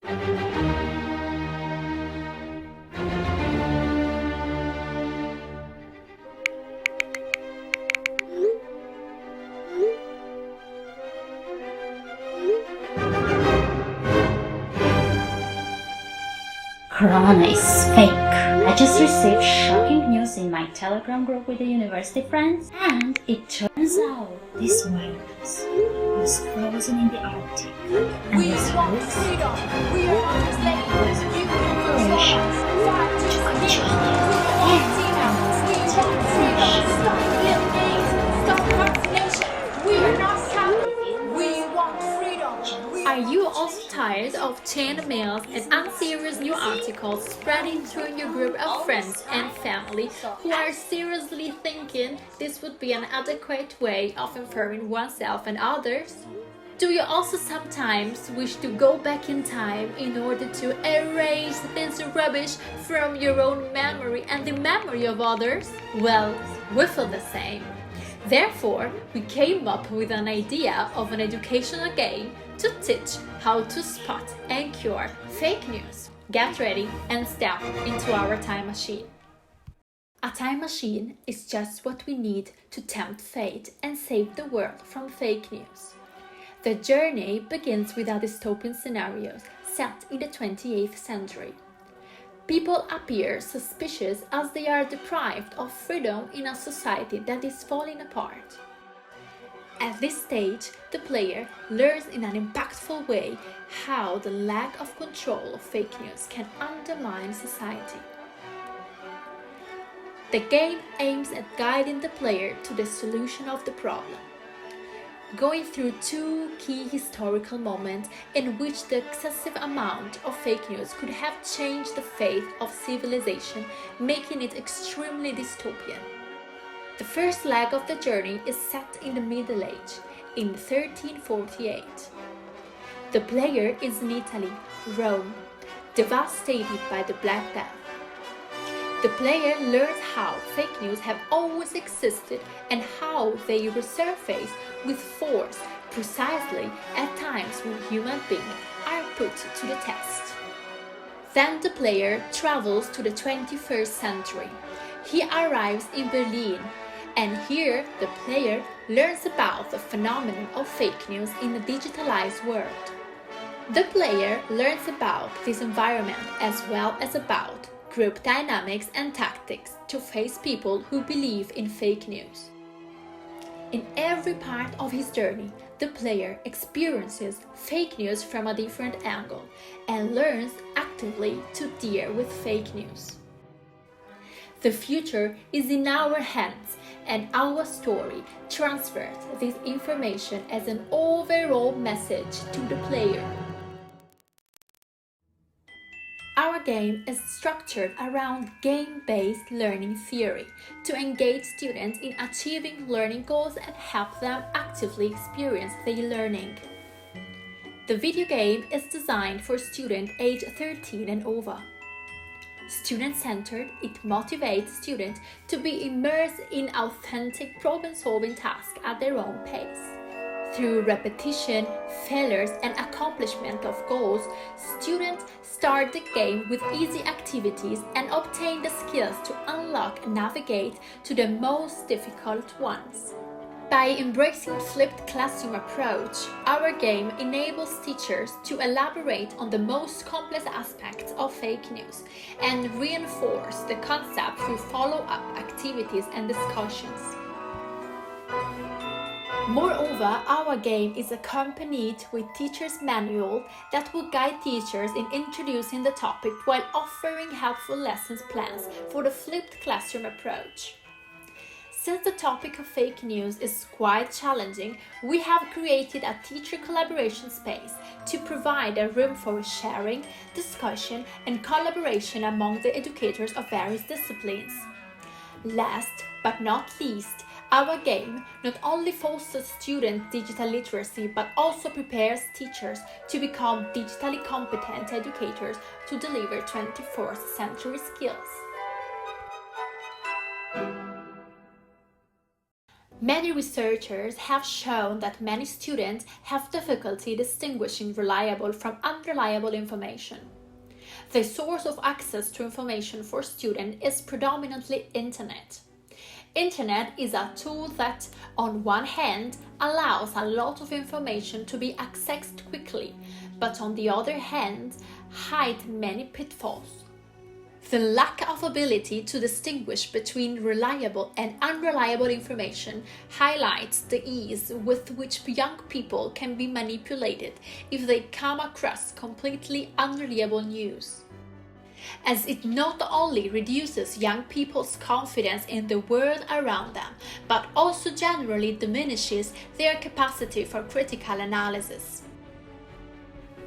Corona is fake. I just received shocking news in my Telegram group with the university friends, and it turns out this virus was frozen in the Arctic and We was want used freedom. We are not enslaved. You can control operation us. Fight to to speak. control We it. are And Argentina. from this We want freedom. digitalization, Stop eliminate. Stop vaccination. We are not Catholic. within We this want freedom. We Are you also tired of chain mails and unserious new articles spreading through your group of friends and family who are seriously thinking this would be an adequate way of informing oneself and others? Do you also sometimes wish to go back in time in order to erase this rubbish from your own memory and the memory of others? Well, we feel the same. Therefore, we came up with an idea of an educational game to teach how to spot and cure fake news. Get ready and step into our time machine. A time machine is just what we need to tempt fate and save the world from fake news. The journey begins with a dystopian scenario set in the 28th century. People appear suspicious as they are deprived of freedom in a society that is falling apart. At this stage, the player learns in an impactful way how the lack of control of fake news can undermine society. The game aims at guiding the player to the solution of the problem, going through two key historical moments in which the excessive amount of fake news could have changed the fate of civilization, making it extremely dystopian. The first leg of the journey is set in the Middle Age, in 1348. The player is in Italy, Rome, devastated by the Black Death. The player learns how fake news have always existed and how they resurface with force precisely at times when human beings are put to the test. Then the player travels to the 21st century. He arrives in Berlin, and here the player learns about the phenomenon of fake news in a digitalized world. The player learns about this environment as well as about group dynamics and tactics to face people who believe in fake news. In every part of his journey, the player experiences fake news from a different angle and learns actively to deal with fake news. The future is in our hands, and our story transfers this information as an overall message to the player. Our game is structured around game-based learning theory to engage students in achieving learning goals and help them actively experience their learning. The video game is designed for students aged 13 and over. Student-centered, it motivates students to be immersed in authentic problem-solving tasks at their own pace. Through repetition, failures, and accomplishment of goals, students start the game with easy activities and obtain the skills to unlock and navigate to the most difficult ones. By embracing flipped classroom approach, our game enables teachers to elaborate on the most complex aspects of fake news and reinforce the concept through follow-up activities and discussions. Moreover, our game is accompanied with teacher's manual that will guide teachers in introducing the topic while offering helpful lessons plans for the flipped classroom approach. Since the topic of fake news is quite challenging, we have created a teacher collaboration space to provide a room for sharing, discussion, and collaboration among the educators of various disciplines. Last but not least, our game not only fosters student digital literacy but also prepares teachers to become digitally competent educators to deliver 21st century skills. Many researchers have shown that many students have difficulty distinguishing reliable from unreliable information. The source of access to information for students is predominantly internet. Internet is a tool that, on one hand, allows a lot of information to be accessed quickly, but on the other hand, hides many pitfalls. The lack of ability to distinguish between reliable and unreliable information highlights the ease with which young people can be manipulated if they come across completely unreliable news, as it not only reduces young people's confidence in the world around them, but also generally diminishes their capacity for critical analysis.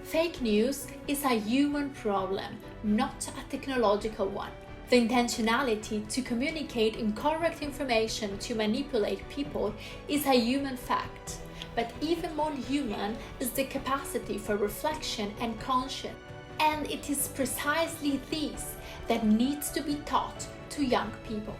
Fake news is a human problem, not a technological one. The intentionality to communicate incorrect information to manipulate people is a human fact, but even more human is the capacity for reflection and conscience, and it is precisely this that needs to be taught to young people.